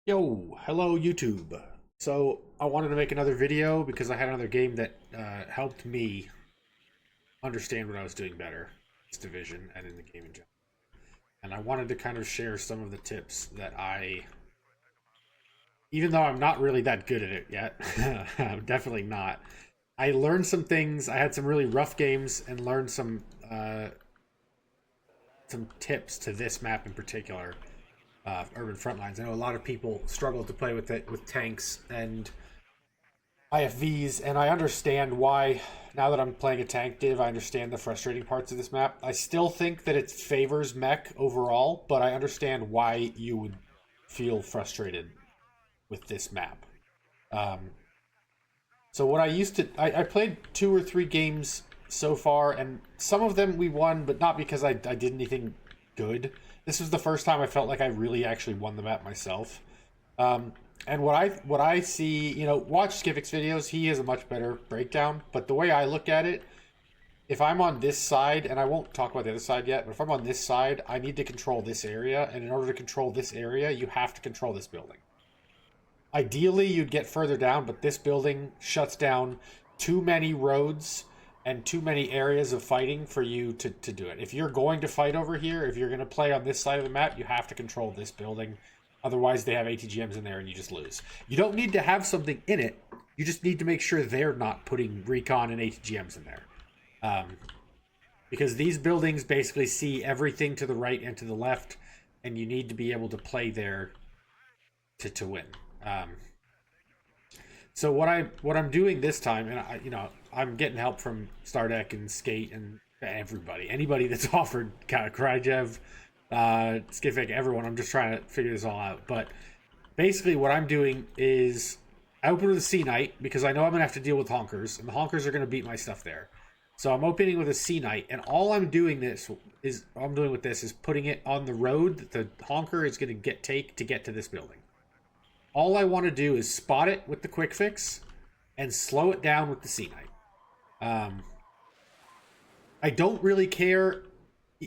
Yo, hello YouTube. So I wanted to make another video because I had another game that helped me understand what I was doing better in this division and in the game in general. And I wanted to kind of share some of the tips that even though I'm not really that good at it yet, I'm definitely not. I learned some things. I had some really rough games and learned some tips to this map in particular, Urban Frontlines. I know a lot of people struggle to play with it with tanks and IFVs, and I understand why. Now that I'm playing a tank div, I understand the frustrating parts of this map. I still think that it favors mech overall, but I understand why you would feel frustrated with this map. Um, so what I played 2 or 3 games so far, and some of them we won, but not because I did anything good. This was the first time I felt like I really actually won the map myself. And what I see, watch Skivik's videos. He has a much better breakdown. But the way I look at it, if I'm on this side, and I won't talk about the other side yet, but if I'm on this side, I need to control this area. And in order to control this area, you have to control this building. Ideally, you'd get further down, but this building shuts down too many roads and too many areas of fighting for you to do it. If you're going to fight over here, if you're going to play on this side of the map, you have to control this building. Otherwise, they have ATGMs in there and you just lose. You don't need to have something in it. You just need to make sure they're not putting recon and ATGMs in there. Because these buildings basically see everything to the right and to the left, and you need to be able to play there to win. So what I'm doing this time, and I'm getting help from Stardeck and Skate and anybody that's offered Kryjev, Skifik, everyone. I'm just trying to figure this all out. But basically, what I'm doing is I open with a C Knight because I know I'm gonna have to deal with honkers, and the honkers are gonna beat my stuff there. So I'm opening with a C Knight, and all I'm doing with this is putting it on the road that the honker is gonna take to get to this building. All I want to do is spot it with the quick fix and slow it down with the C Knight. I don't really care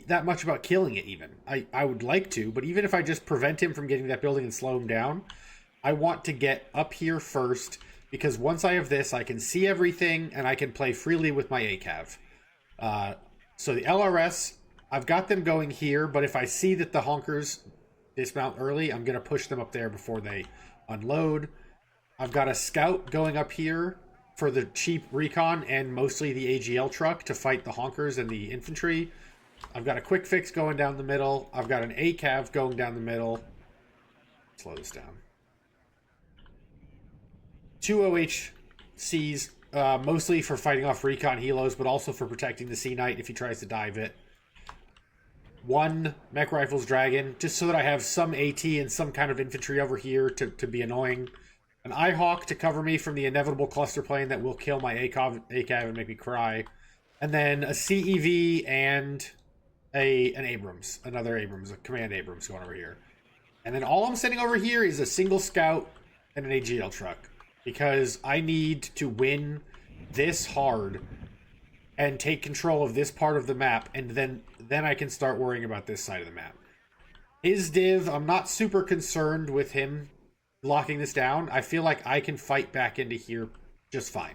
that much about killing it even. I would like to, but even if I just prevent him from getting that building and slow him down, I want to get up here first because once I have this, I can see everything and I can play freely with my ACAV. So the LRS, I've got them going here, but if I see that the honkers dismount early, I'm going to push them up there before they unload. I've got a scout going up here for the cheap recon and mostly the AGL truck to fight the honkers and the infantry. I've got a quick fix going down the middle. I've got an ACAV going down the middle. Slow this down. 2 OHCs, mostly for fighting off recon helos, but also for protecting the C Knight if he tries to dive it. 1 Mech Rifles Dragon, just so that I have some AT and some kind of infantry over here to be annoying. An IHawk to cover me from the inevitable cluster plane that will kill my ACAV and make me cry. And then a CEV and an Abrams, another Abrams, a Command Abrams going over here. And then all I'm sending over here is a single scout and an AGL truck. Because I need to win this hard and take control of this part of the map, and then I can start worrying about this side of the map. His div, I'm not super concerned with him locking this down. I feel like I can fight back into here just fine.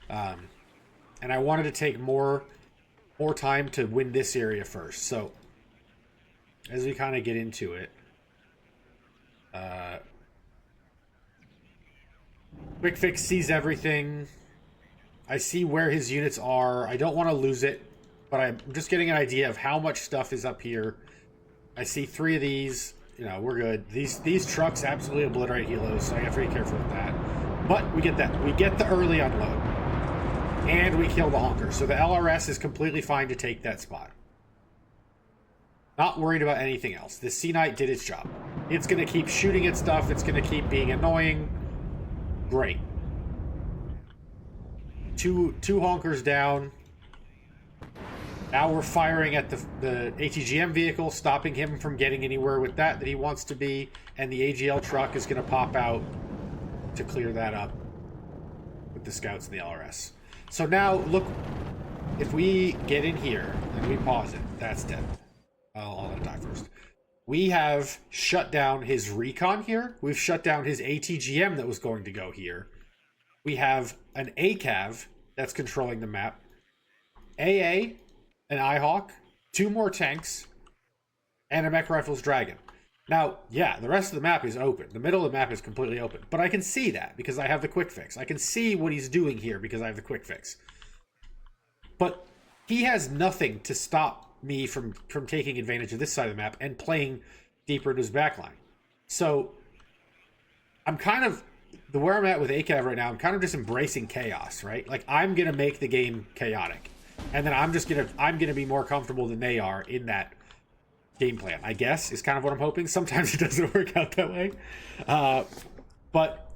And I wanted to take more time to win this area first. So, as we kind of get into it, Quick Fix sees everything. I see where his units are. I don't want to lose it, but I'm just getting an idea of how much stuff is up here. I see 3 of these. We're good. These trucks absolutely obliterate helos, so I got to be careful with that. But we get that. We get the early unload. And we kill the honker. So the LRS is completely fine to take that spot. Not worried about anything else. The C Knight did its job. It's going to keep shooting at stuff. It's going to keep being annoying. Great. Two honkers down. Now we're firing at the ATGM vehicle, stopping him from getting anywhere with that he wants to be, and the AGL truck is going to pop out to clear that up with the scouts and the LRS. So now, look, if we get in here and we pause it, that's dead. I'll let it die first. We have shut down his recon here. We've shut down his ATGM that was going to go here. We have an ACAV that's controlling the map. AA, an IHawk, 2 more tanks, and a Mech Rifles Dragon. Now, yeah, the rest of the map is open. The middle of the map is completely open. But I can see that because I have the quick fix. I can see what he's doing here because I have the quick fix. But he has nothing to stop me from taking advantage of this side of the map and playing deeper into his backline. So I'm kind of, where I'm at with ACAV right now, I'm kind of just embracing chaos, right? Like, I'm going to make the game chaotic. And then I'm going to be more comfortable than they are in that game plan, I guess, is kind of what I'm hoping. Sometimes it doesn't work out that way. But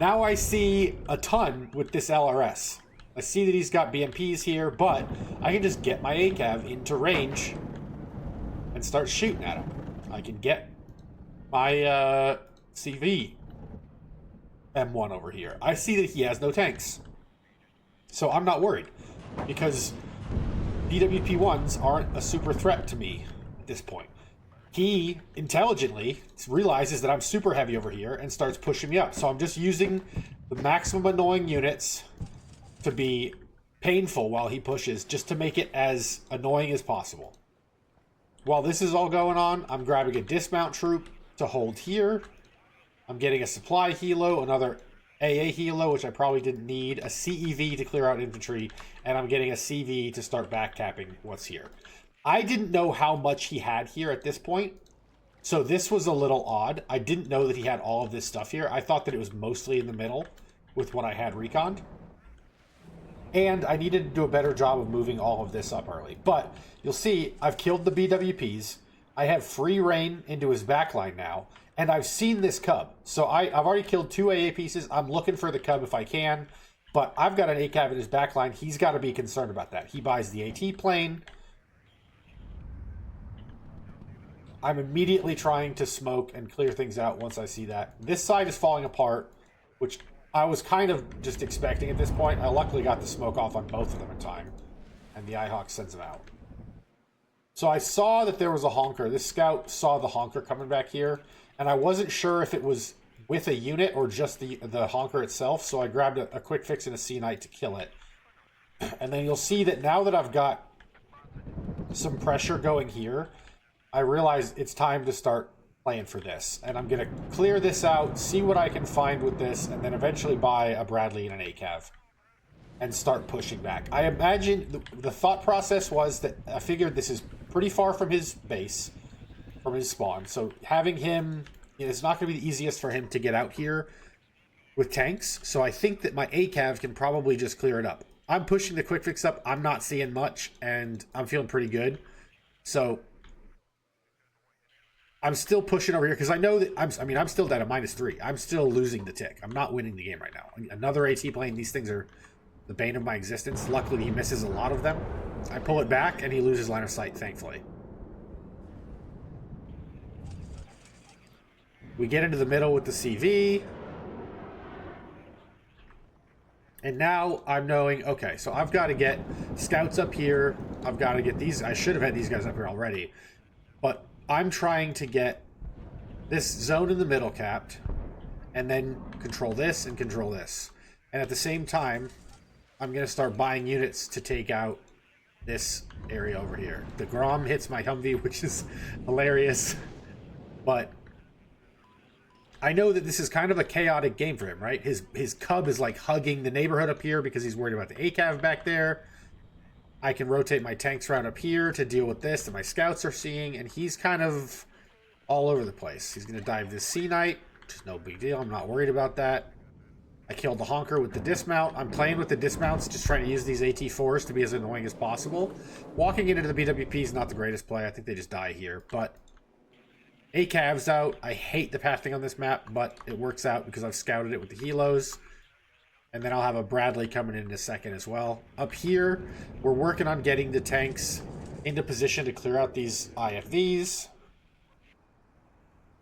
now I see a ton with this LRS. I see that he's got BMPs here, but I can just get my ACAV into range and start shooting at him. I can get my CV M1 over here. I see that he has no tanks. So I'm not worried, because BWP-1s aren't a super threat to me at this point. He intelligently realizes that I'm super heavy over here and starts pushing me up. So I'm just using the maximum annoying units to be painful while he pushes, just to make it as annoying as possible. While this is all going on, I'm grabbing a dismount troop to hold here. I'm getting a supply helo, another AA helo, which I probably didn't need, a CEV to clear out infantry, and I'm getting a CV to start backtapping what's here. I didn't know how much he had here at this point, so this was a little odd. I didn't know that he had all of this stuff here. I thought that it was mostly in the middle with what I had reconned. And I needed to do a better job of moving all of this up early. But you'll see, I've killed the BWPs. I have free reign into his backline now. And I've seen this cub. So I've already killed 2 AA pieces. I'm looking for the cub if I can. But I've got an ACAV in his backline. He's got to be concerned about that. He buys the AT plane. I'm immediately trying to smoke and clear things out once I see that. This side is falling apart, which I was kind of just expecting at this point. I luckily got the smoke off on both of them in time. And the IHawk sends them out. So I saw that there was a honker. This scout saw the honker coming back here. And I wasn't sure if it was with a unit or just the honker itself. So I grabbed a quick fix and a C-Knight to kill it. And then you'll see that now that I've got some pressure going here, I realize it's time to start playing for this. And I'm going to clear this out, see what I can find with this, and then eventually buy a Bradley and an ACAV and start pushing back. I imagine the thought process was that I figured this is pretty far from his base, from his spawn. So having him, it's not going to be the easiest for him to get out here with tanks. So I think that my ACAV can probably just clear it up. I'm pushing the quick fix up. I'm not seeing much, and I'm feeling pretty good. So I'm still pushing over here because I know that I'm still down at -3. I'm still losing the tick. I'm not winning the game right now. Another AT plane. These things are the bane of my existence. Luckily, he misses a lot of them. I pull it back, and he loses line of sight, thankfully. We get into the middle with the CV. And now I'm knowing, okay, so I've got to get scouts up here. I've got to get these. I should have had these guys up here already. But I'm trying to get this zone in the middle capped, and then control this and control this. And at the same time, I'm going to start buying units to take out this area over here. The Grom hits my Humvee, which is hilarious. But I know that this is kind of a chaotic game for him, right? His cub is like hugging the neighborhood up here because he's worried about the ACAV back there. I can rotate my tanks around up here to deal with this that my scouts are seeing, and he's kind of all over the place. He's going to dive this C-Knight, which is no big deal. I'm not worried about that. I killed the honker with the dismount. I'm playing with the dismounts, just trying to use these AT4s to be as annoying as possible. Walking into the BWP is not the greatest play. I think they just die here, but ACAV's out. I hate the pathing on this map, but it works out because I've scouted it with the helos. And then I'll have a Bradley coming in a second as well. Up here, we're working on getting the tanks into position to clear out these IFVs.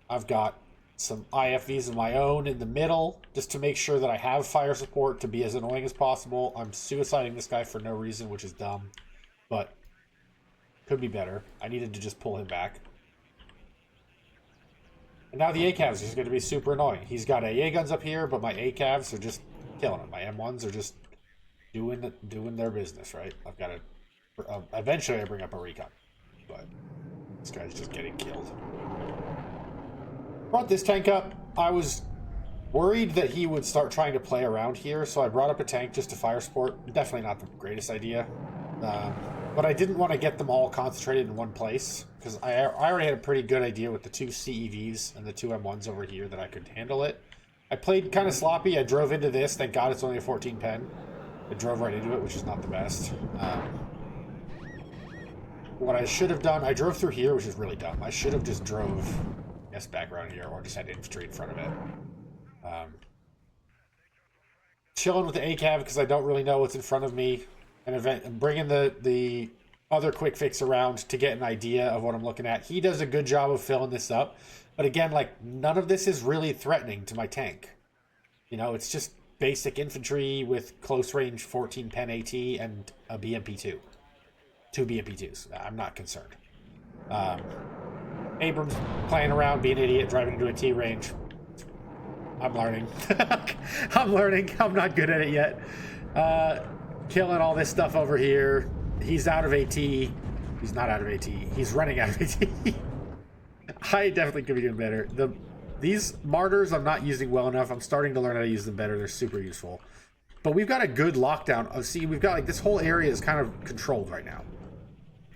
I've got some IFVs of my own in the middle, just to make sure that I have fire support to be as annoying as possible. I'm suiciding this guy for no reason, which is dumb, but could be better. I needed to just pull him back. And now the ACAVs is going to be super annoying. He's got AA guns up here, but my ACAVs are just killing him. My M1s are just doing their business, right? I've got to... eventually I bring up a recon. But this guy's just getting killed. Brought this tank up. I was worried that he would start trying to play around here, so I brought up a tank just to fire support. Definitely not the greatest idea. But I didn't want to get them all concentrated in one place, because I already had a pretty good idea with the 2 CEVs and the 2 M1s over here that I could handle it. I played kind of sloppy. I drove into this. Thank God it's only a 14 pen. I drove right into it, which is not the best. What I should have done, I drove through here, which is really dumb. I should have just drove, I guess, back around here, or just had infantry in front of it. Chilling with the ACAV because I don't really know what's in front of me, and bringing the other quick fix around to get an idea of what I'm looking at. He does a good job of filling this up, but again, like, none of this is really threatening to my tank. You know, it's just basic infantry with close range 14 pen AT and a BMP2. 2 BMP2s. I'm not concerned. Abrams playing around, being an idiot, driving into a T range. I'm learning. I'm learning. I'm not good at it yet. Killing all this stuff over here. He's out of AT. He's not out of AT. He's running out of AT. I definitely could be doing better. These martyrs I'm not using well enough. I'm starting to learn how to use them better. They're super useful. But we've got a good lockdown. See, we've got, like, this whole area is kind of controlled right now.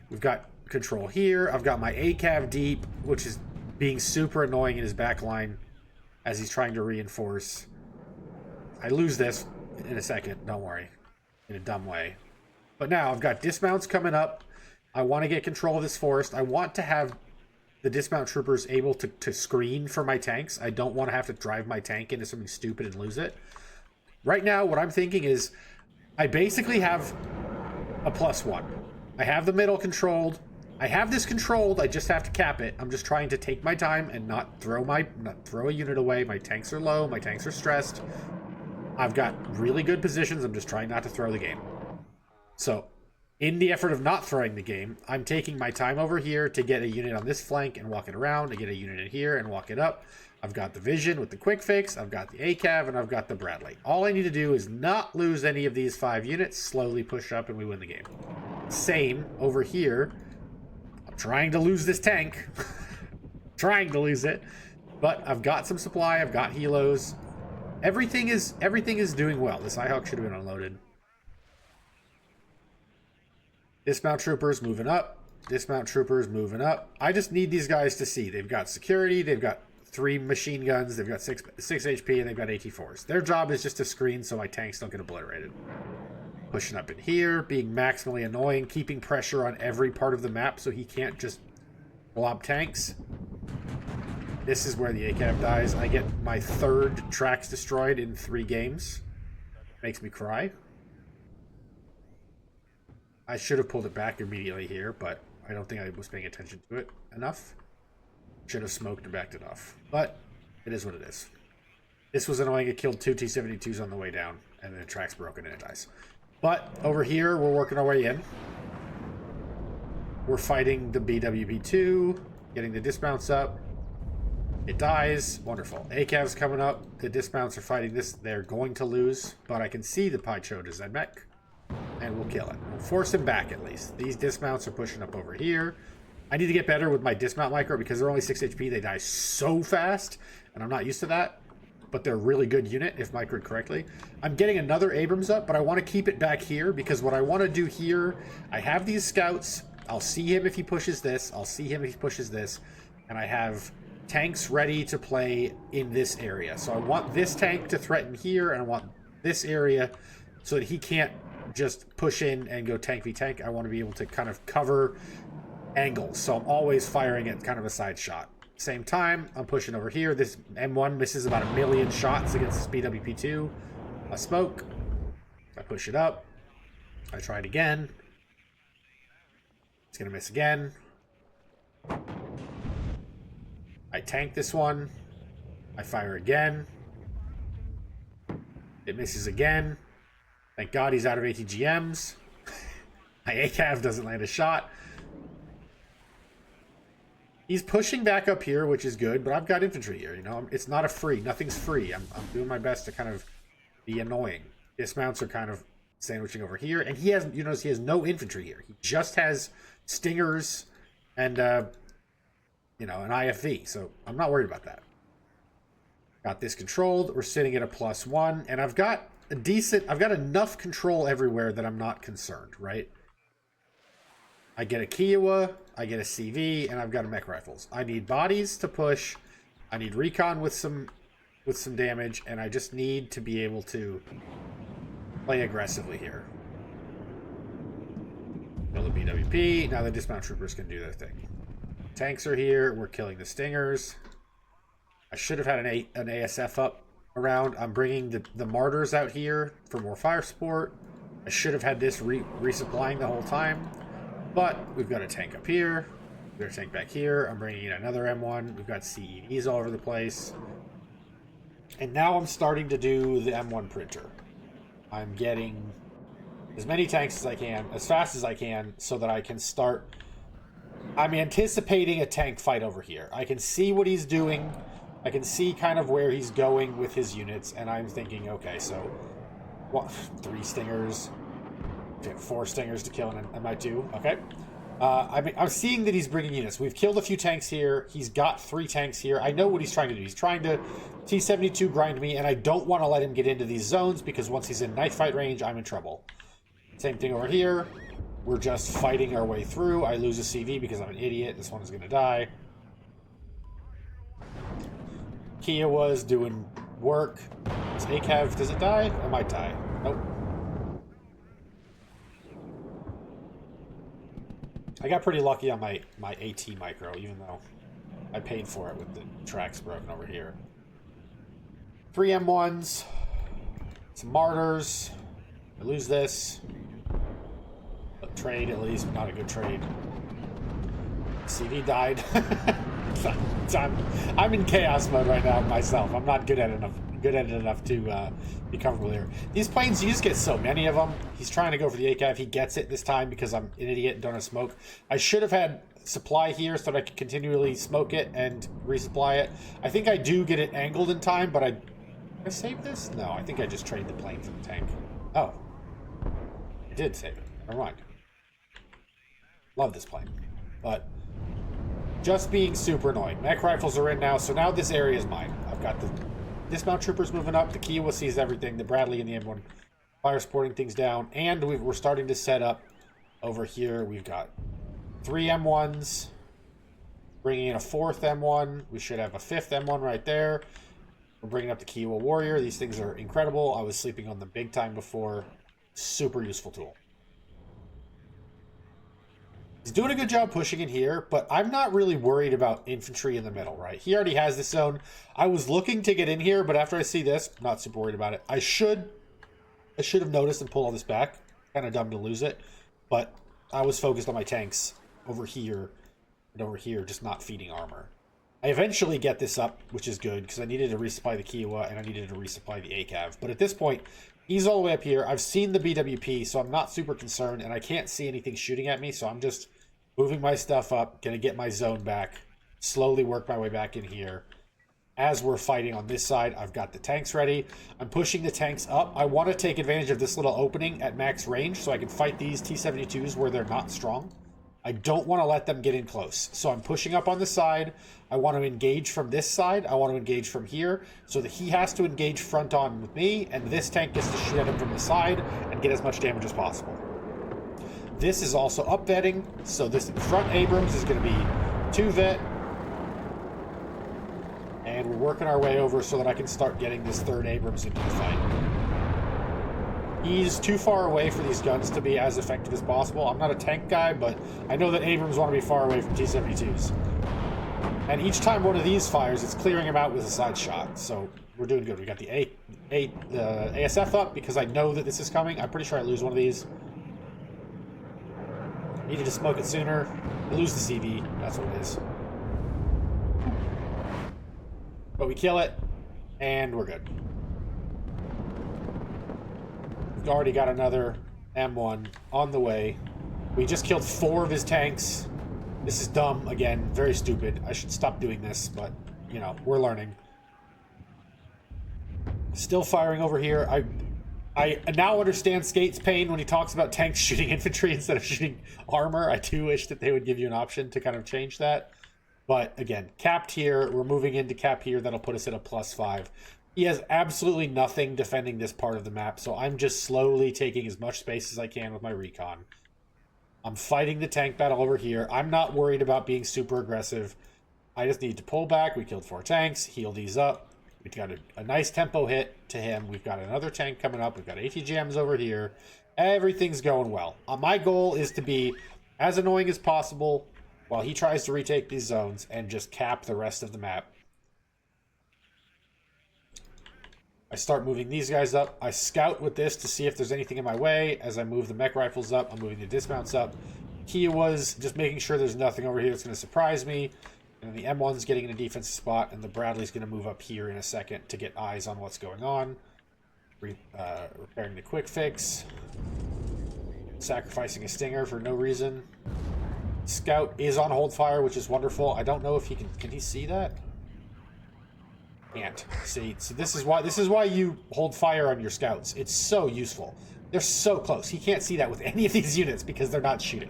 We've got control here. I've got my ACAV deep, which is being super annoying in his back line as he's trying to reinforce. I lose this in a second, don't worry, in a dumb way. But now I've got dismounts coming up. I want to get control of this forest. I want to have the dismount troopers able to screen for my tanks. I don't want to have to drive my tank into something stupid and lose it. Right now, what I'm thinking is I basically have a +1. I have the middle controlled. I have this controlled. I just have to cap it. I'm just trying to take my time and not throw a unit away. My tanks are low. My tanks are stressed. I've got really good positions. I'm just trying not to throw the game. So, in the effort of not throwing the game, I'm taking my time over here to get a unit on this flank and walk it around, to get a unit in here and walk it up. I've got the Vision with the quick fix, I've got the ACAV, and I've got the Bradley. All I need to do is not lose any of these 5 units, slowly push up, and we win the game. Same over here. I'm trying to lose this tank. Trying to lose it. But I've got some supply, I've got helos. Everything is doing well. This IHawk should have been unloaded. Dismount troopers moving up. Dismount troopers moving up. I just need these guys to see. They've got security, they've got 3 machine guns, they've got 6 HP, and they've got AT4s. Their job is just to screen so my tanks don't get obliterated. Pushing up in here, being maximally annoying, keeping pressure on every part of the map so he can't just blob tanks. This is where the ACAV dies. I get my 3rd tracks destroyed in 3 games. Makes me cry. I should have pulled it back immediately here, but I don't think I was paying attention to it enough. Should have smoked and backed it off. But it is what it is. This was annoying. It killed 2 T-72s on the way down, and then the track's broken and it dies. But over here, we're working our way in. We're fighting the BWP-2, getting the dismounts up. It dies. Wonderful. ACAV's coming up. The dismounts are fighting this. They're going to lose, but I can see the Pycho to Zedmech, and we'll kill it. We'll force him back at least. These dismounts are pushing up over here. I need to get better with my dismount micro because they're only 6 HP. They die so fast, and I'm not used to that. But they're a really good unit if microed correctly. I'm getting another Abrams up, but I want to keep it back here because what I want to do here, I have these scouts. I'll see him if he pushes this. I'll see him if he pushes this. And I have tanks ready to play in this area. So I want this tank to threaten here, and I want this area so that he can't just push in and go tank v tank. I want to be able to kind of cover angles. So I'm always firing at kind of a side shot. Same time, I'm pushing over here. This M1 misses about 1 million shots against this BWP2. I smoke. I push it up. I try it again. It's going to miss again. I tank this one. I fire again. It misses again. Thank God he's out of ATGMs. My ACAV doesn't land a shot. He's pushing back up here, which is good, but I've got infantry here. You know, it's not a free. Nothing's free. I'm doing my best to kind of be annoying. Dismounts are kind of sandwiching over here, and he has. You notice he has no infantry here. He just has stingers and you know, an IFV. So I'm not worried about that. Got this controlled. We're sitting at a +1, and I've got a decent. I've got enough control everywhere that I'm not concerned. Right. I get a Kiowa, I get a CV, and I've got a mech rifles. I need bodies to push. I need recon with some damage, and I just need to be able to play aggressively here. Kill the BWP. Now the dismount troopers can do their thing. Tanks are here. We're killing the stingers. I should have had an ASF up around. I'm bringing the martyrs out here for more fire support. I should have had this resupplying the whole time. But we've got a tank up here. We've got a tank back here. I'm bringing in another M1. We've got CEVs all over the place. And now I'm starting to do the M1 printer. I'm getting as many tanks as I can, as fast as I can, so that I can start... I'm anticipating a tank fight over here. I can see what he's doing. I can see kind of where he's going with his units. And I'm thinking, okay, so... what, 3 stingers... 4 stingers to kill an Mi-2. Okay. I'm seeing that he's bringing units. We've killed a few tanks here. He's got 3 tanks here. I know what he's trying to do. He's trying to T-72 grind me, and I don't want to let him get into these zones because once he's in knife fight range, I'm in trouble. Same thing over here. We're just fighting our way through. I lose a CV because I'm an idiot. This one is going to die. Kiowa's doing work. This ACAV, does it die? It might die. Nope. I got pretty lucky on my AT micro, even though I paid for it with the tracks broken over here. 3 M1s, some martyrs. I lose this. A trade, at least, not a good trade. CV died. I'm in chaos mode right now myself. I'm not good at it enough to be comfortable here. These planes, you just get so many of them. He's trying to go for the ACAV. He gets it this time because I'm an idiot and don't have smoke. I should have had supply here so that I could continually smoke it and resupply it. I think I do get it angled in time, but did I save this? No, I think I just traded the plane for the tank. Oh. I did save it. Never mind. Love this plane. But just being super annoying. Mech rifles are in now, so now this area is mine. I've got the dismount troopers moving up. The Kiowa sees everything. The Bradley and the M1 fire supporting things down. And we're starting to set up over here. We've got 3 M1s. Bringing in a 4th M1. We should have a 5th M1 right there. We're bringing up the Kiowa Warrior. These things are incredible. I was sleeping on them big time before. Super useful tool. He's doing a good job pushing in here, but I'm not really worried about infantry in the middle, right? He already has this zone. I was looking to get in here, but after I see this, not super worried about it. I should have noticed and pulled all this back. Kind of dumb to lose it, but I was focused on my tanks over here and over here, just not feeding armor. I eventually get this up, which is good, because I needed to resupply the Kiowa and I needed to resupply the ACAV. But at this point, he's all the way up here. I've seen the BWP, so I'm not super concerned, and I can't see anything shooting at me, so I'm just moving my stuff up, gonna get my zone back, slowly work my way back in here. As we're fighting on this side, I've got the tanks ready. I'm pushing the tanks up. I want to take advantage of this little opening at max range so I can fight these T-72s where they're not strong. I don't want to let them get in close. So I'm pushing up on the side. I want to engage from this side. I want to engage from here so that he has to engage front on with me, and this tank gets to shoot at him from the side and get as much damage as possible. This is also up vetting, so this front Abrams is going to be 2 vet. And we're working our way over so that I can start getting this 3rd Abrams into the fight. He's too far away for these guns to be as effective as possible. I'm not a tank guy, but I know that Abrams want to be far away from T-72s. And each time one of these fires, it's clearing him out with a side shot. So we're doing good. We got the ASF up because I know that this is coming. I'm pretty sure I lose one of these. Needed to smoke it sooner. I lose the CV. That's what it is. But we kill it, and we're good. We've already got another M1 on the way. We just killed 4 of his tanks. This is dumb, again, very stupid. I should stop doing this, but, you know, we're learning. Still firing over here. I now understand Skate's pain when he talks about tanks shooting infantry instead of shooting armor. I do wish that they would give you an option to kind of change that. But again, capped here. We're moving into cap here. That'll put us at a +5. He has absolutely nothing defending this part of the map, so I'm just slowly taking as much space as I can with my recon. I'm fighting the tank battle over here. I'm not worried about being super aggressive. I just need to pull back. We killed 4 tanks, heal these up. We've got a nice tempo hit to him. We've got another tank coming up. We've got ATGMs over here. Everything's going well. My goal is to be as annoying as possible while he tries to retake these zones and just cap the rest of the map. I start moving these guys up. I scout with this to see if there's anything in my way. As I move the mech rifles up, I'm moving the dismounts up. Kiowas, just making sure there's nothing over here that's going to surprise me. And the M1's getting in a defensive spot, and the Bradley's going to move up here in a second to get eyes on what's going on. Repairing the quick fix. Sacrificing a Stinger for no reason. Scout is on hold fire, which is wonderful. I don't know if he can he see that? Can't. See, so this is why you hold fire on your scouts. It's so useful. They're so close. He can't see that with any of these units because they're not shooting.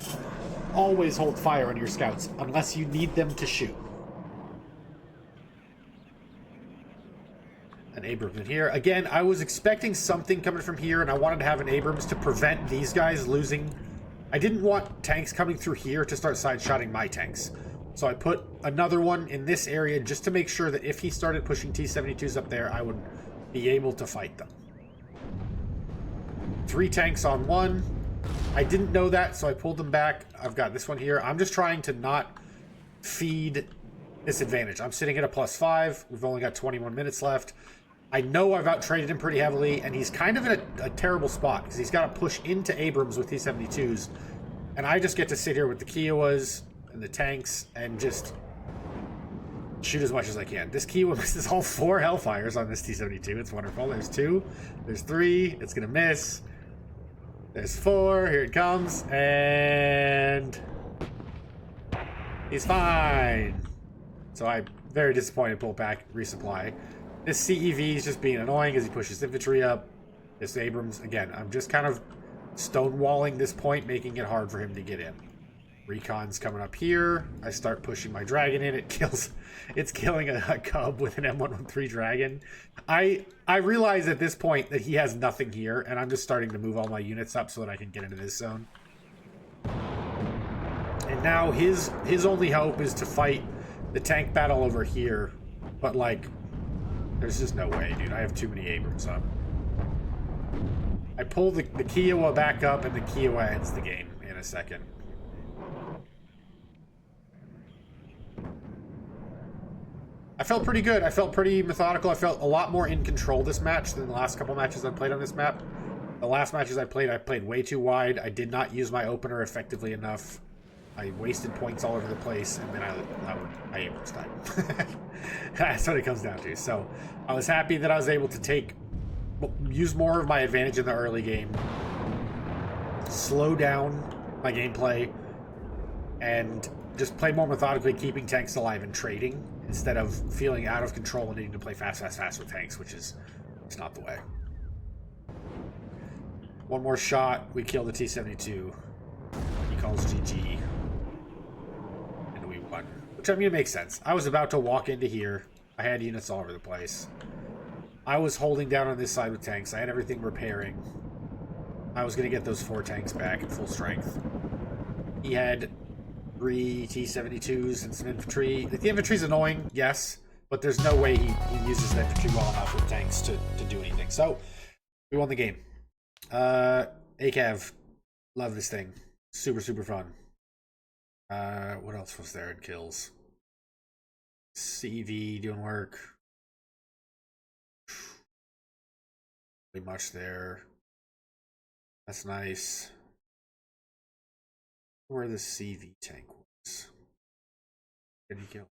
Always hold fire on your scouts unless you need them to shoot. An Abrams in here. Again, I was expecting something coming from here, and I wanted to have an Abrams to prevent these guys losing. I didn't want tanks coming through here to start side-shotting my tanks. So I put another one in this area just to make sure that if he started pushing T-72s up there, I would be able to fight them. 3 tanks on 1. I didn't know that, so I pulled them back. I've got this one here. I'm just trying to not feed this advantage. I'm sitting at a +5. We've only got 21 minutes left. I know I've out-traded him pretty heavily, and he's kind of in a terrible spot because he's got to push into Abrams with T-72s. And I just get to sit here with the Kiowas and the tanks and just shoot as much as I can. This Kiowa misses all 4 Hellfires on this T-72. It's wonderful. There's 2. There's 3. It's going to miss. There's 4. Here it comes. And he's fine. So I'm very disappointed. Pull back, resupply. This CEV is just being annoying as he pushes infantry up. This Abrams, again, I'm just kind of stonewalling this point, making it hard for him to get in. Recon's coming up here. I start pushing my dragon in. It's killing a cub with an M113 dragon. I realize at this point that he has nothing here, and I'm just starting to move all my units up so that I can get into this zone. And now his only hope is to fight the tank battle over here. But like, there's just no way, dude. I have too many Abrams up. I pull the Kiowa back up, and the Kiowa ends the game in a second. I felt pretty good. I felt pretty methodical. I felt a lot more in control this match than the last couple matches I've played on this map. The last matches I played way too wide. I did not use my opener effectively enough. I wasted points all over the place, and then I Abrams died. That's what it comes down to. So I was happy that I was able to use more of my advantage in the early game, slow down my gameplay, and just play more methodically, keeping tanks alive and trading instead of feeling out of control and needing to play fast with tanks, which is it's not the way. One more shot, we kill the T-72. He calls GG. And we won. Which, I mean, it makes sense. I was about to walk into here. I had units all over the place. I was holding down on this side with tanks. I had everything repairing. I was going to get those 4 tanks back at full strength. He had 3 T-72s and some infantry. The infantry's annoying, yes, but there's no way he uses the infantry well enough with tanks to do anything. So, we won the game. ACAV. Love this thing. Super, super fun. What else was there in kills? CV doing work. Pretty much there. That's nice. Where the CV tank was. Get any kill?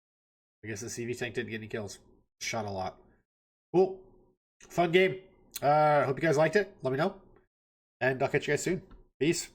I guess the CV tank didn't get any kills. Shot a lot. Cool. Fun game. Hope you guys liked it. Let me know. And I'll catch you guys soon. Peace.